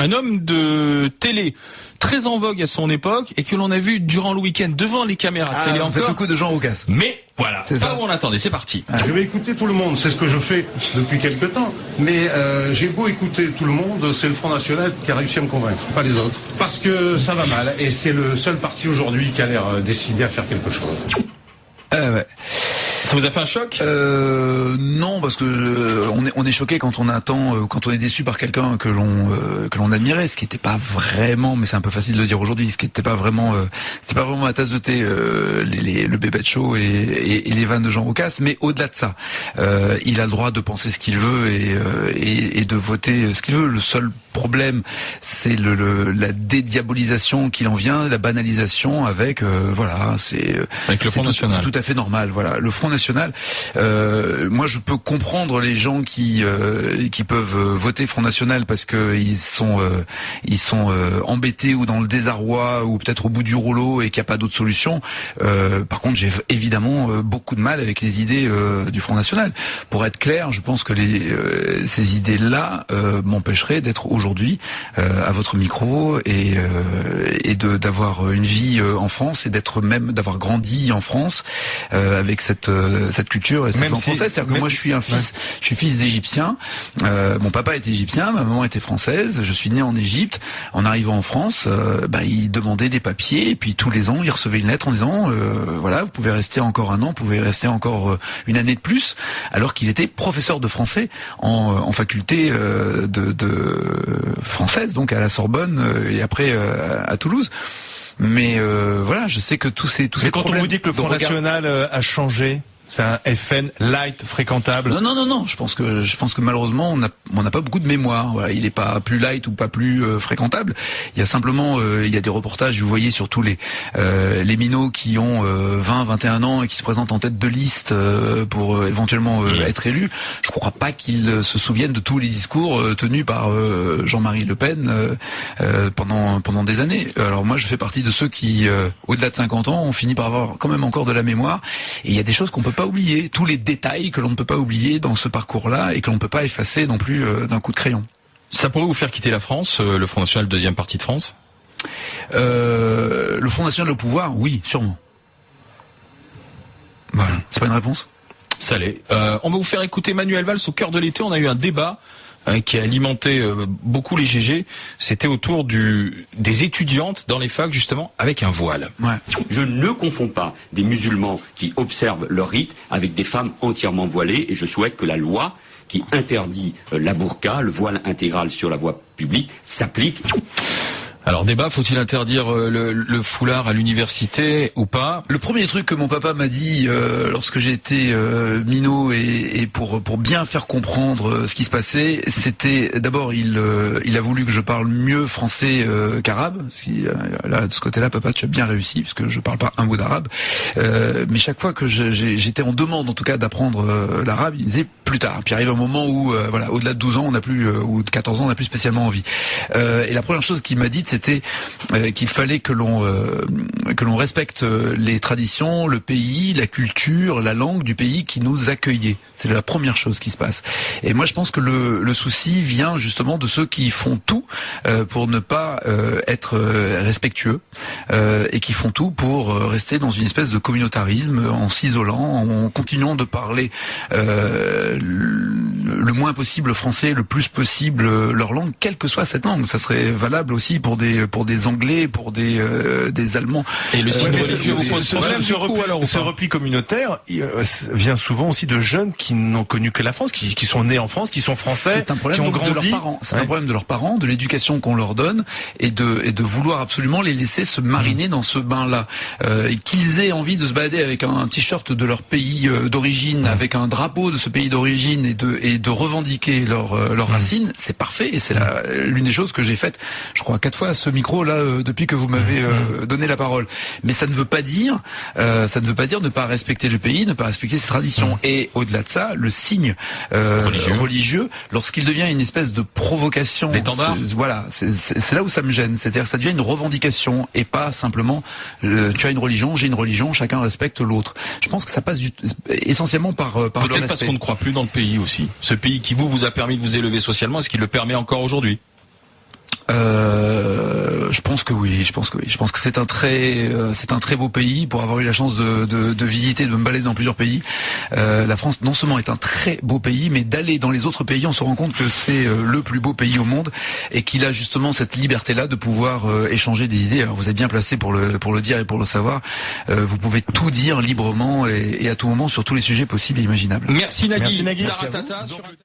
un homme de télé très en vogue à son époque et que l'on a vu durant le week-end devant les caméras de télé encore. Beaucoup de Jean Roucas. Mais voilà, c'est pas ça. où on attendait, c'est parti. Je vais écouter tout le monde, c'est ce que je fais depuis quelque temps. Mais j'ai beau écouter tout le monde, c'est le Front National qui a réussi à me convaincre, pas les autres. Parce que ça va mal et c'est le seul parti aujourd'hui qui a l'air décidé à faire quelque chose. Ouais. Ça vous a fait un choc? Non, parce que on est choqué quand on attend, quand on est déçu par quelqu'un que l'on admirait, ce qui n'était pas vraiment, mais c'est un peu facile de le dire aujourd'hui, ce qui n'était pas vraiment, c'était pas vraiment ma tasse de thé, le Bébête Show et les vannes de Jean Roucas. Mais au-delà de ça, il a le droit de penser ce qu'il veut et de voter ce qu'il veut. Le seul problème, c'est la dédiabolisation qu'il en vient, la banalisation avec, voilà, avec le Front National. C'est tout à fait normal. Voilà, le Front National. Moi, je peux comprendre les gens qui peuvent voter Front National parce que ils sont embêtés ou dans le désarroi ou peut-être au bout du rouleau et qu'il n'y a pas d'autre solution. Par contre, j'ai évidemment beaucoup de mal avec les idées du Front National. Pour être clair, je pense que ces idées-là m'empêcheraient d'être aujourd'hui à votre micro et d'avoir une vie en France et d'avoir grandi en France avec cette culture et cette langue française. C'est-à-dire que moi je suis fils d'Égyptiens. Mon papa était égyptien, ma maman était française. Je suis né en Égypte. En arrivant en France, il demandait des papiers et puis tous les ans il recevait une lettre en disant voilà, vous pouvez rester encore un an, vous pouvez rester encore une année de plus, alors qu'il était professeur de français en faculté de française, donc à la Sorbonne et après à Toulouse. Mais voilà, je sais que tous ces Mais quand problèmes on vous dit que le Front National a changé, c'est un FN light fréquentable. Non. Je pense que malheureusement on n'a pas beaucoup de mémoire. Voilà, il est pas plus light ou pas plus fréquentable. Il y a simplement il y a des reportages. Vous voyez surtout les minots qui ont 20, 21 ans et qui se présentent en tête de liste pour éventuellement être élus. Je crois pas qu'ils se souviennent de tous les discours tenus par Jean-Marie Le Pen pendant des années. Alors moi je fais partie de ceux qui au-delà de 50 ans ont fini par avoir quand même encore de la mémoire. Et il y a des choses qu'on peut pas oublier, tous les détails que l'on ne peut pas oublier dans ce parcours-là et que l'on ne peut pas effacer non plus d'un coup de crayon. Ça pourrait vous faire quitter la France, le Front National, deuxième parti de France? Le Front National au pouvoir, oui, sûrement. Voilà, c'est pas une réponse? Ça l'est. On va vous faire écouter Manuel Valls au cœur de l'été. On a eu un débat qui a alimenté beaucoup les GG. C'était autour des étudiantes dans les facs, justement, avec un voile. Ouais. Je ne confonds pas des musulmans qui observent leur rite avec des femmes entièrement voilées et je souhaite que la loi qui interdit la burqa, le voile intégral sur la voie publique, s'applique. Alors débat, faut-il interdire le foulard à l'université ou pas? Le premier truc que mon papa m'a dit lorsque j'étais minot et pour bien faire comprendre ce qui se passait, c'était d'abord il a voulu que je parle mieux français qu'arabe. Là de ce côté-là, papa, tu as bien réussi puisque je parle pas un mot d'arabe. Mais chaque fois que j'étais en demande en tout cas d'apprendre l'arabe, il me disait plus tard. Puis arrive un moment où voilà, au-delà de 12 ans, on n'a plus ou de 14 ans, on n'a plus spécialement envie. Et la première chose qu'il m'a dit, c'était qu'il fallait que l'on respecte les traditions, le pays, la culture, la langue du pays qui nous accueillait. C'est la première chose qui se passe. Et moi, je pense que le souci vient justement de ceux qui font tout pour ne pas être respectueux et qui font tout pour rester dans une espèce de communautarisme en s'isolant, en continuant de parler le moins possible français, le plus possible leur langue, quelle que soit cette langue. Ça serait valable aussi pour des Anglais, pour des Allemands. Et le signe religieux vous pose problème ce repli communautaire vient souvent aussi de jeunes qui n'ont connu que la France, qui sont nés en France, qui sont français, qui ont grandi. De leurs parents. C'est un problème de leurs parents, de l'éducation qu'on leur donne et de vouloir absolument les laisser se mariner dans ce bain-là. Et qu'ils aient envie de se balader avec un t-shirt de leur pays d'origine, avec un drapeau de ce pays d'origine et de revendiquer leurs racines, c'est parfait et c'est l'une des choses que j'ai faites, je crois, 4 fois à ce micro là depuis que vous m'avez donné la parole. Mais ça ne veut pas dire ne pas respecter le pays, ne pas respecter ses traditions. Et au-delà de ça, le signe religieux, lorsqu'il devient une espèce de provocation, voilà, c'est là où ça me gêne. C'est-à-dire que ça devient une revendication et pas simplement tu as une religion, j'ai une religion, chacun respecte l'autre. Je pense que ça passe essentiellement par le respect. Peut-être parce qu'on ne croit plus dans le pays aussi. Ce pays qui vous a permis de vous élever socialement, est-ce qu'il le permet encore aujourd'hui? pense que oui. Je pense que c'est un très beau pays. Pour avoir eu la chance de visiter, de me balader dans plusieurs pays, la France non seulement est un très beau pays, mais d'aller dans les autres pays, on se rend compte que c'est le plus beau pays au monde et qu'il a justement cette liberté-là de pouvoir échanger des idées. Alors vous êtes bien placé pour le dire et pour le savoir. Vous pouvez tout dire librement et à tout moment sur tous les sujets possibles et imaginables. Merci Nagui. Merci Nagui. Taratata.